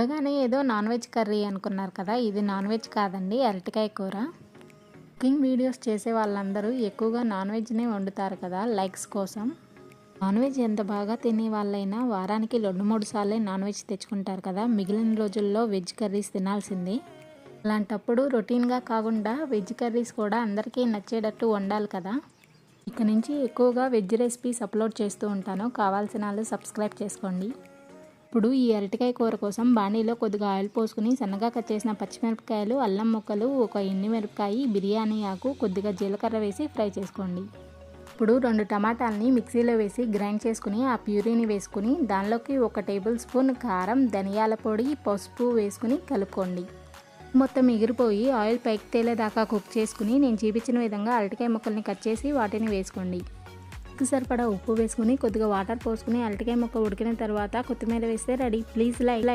చూడగానే ఏదో non veg curry అనుకున్నారు కదా, ఇది నాన్ వెజ్ కాదండి, అరటికాయ కూర. కుకింగ్ వీడియోస్ చేసే వాళ్ళందరూ ఎక్కువగా నాన్ వెజ్నే వండుతారు కదా లైక్స్ కోసం. నాన్ వెజ్ ఎంత బాగా తినే వాళ్ళైనా వారానికి 2-3 సార్లే నాన్ వెజ్ తెచ్చుకుంటారు కదా, మిగిలిన రోజుల్లో వెజ్ కర్రీస్ తినాల్సిందే. అలాంటప్పుడు రొటీన్గా కాకుండా వెజ్ కర్రీస్ కూడా అందరికీ నచ్చేటట్టు వండాలి కదా. ఇక నుంచి ఎక్కువగా వెజ్ రెసిపీస్ అప్లోడ్ చేస్తూ ఉంటాను, కావాల్సిన వాళ్ళు సబ్స్క్రైబ్ చేసుకోండి. ఇప్పుడు ఈ అరటికాయ కూర కోసం బాణీలో కొద్దిగా ఆయిల్ పోసుకుని సన్నగా కట్ చేసిన పచ్చిమిరపకాయలు, అల్లం ముక్కలు, ఒక ఎండుమిరపకాయ, బిర్యానీ ఆకు, కొద్దిగా జీలకర్ర వేసి ఫ్రై చేసుకోండి. ఇప్పుడు 2 టమాటాలని మిక్సీలో వేసి గ్రైండ్ చేసుకుని ఆ ప్యూరీని వేసుకుని దానిలోకి 1 టేబుల్ స్పూన్ కారం, ధనియాల పొడి, పసుపు వేసుకుని కలుపుకోండి. మొత్తం ఎగిరిపోయి ఆయిల్ పైకి తేలేదాకా కుక్ చేసుకుని నేను చూపించిన విధంగా అరటికాయ ముక్కల్ని కట్ చేసి వాటిని వేసుకోండి. సరిపడా ఉప్పు వేసుకుని కొద్దిగా వాటర్ పోసుకుని అరటికాయ ముక్క ఉడికిన తర్వాత కొత్తిమీర వేస్తే రెడీ. Please like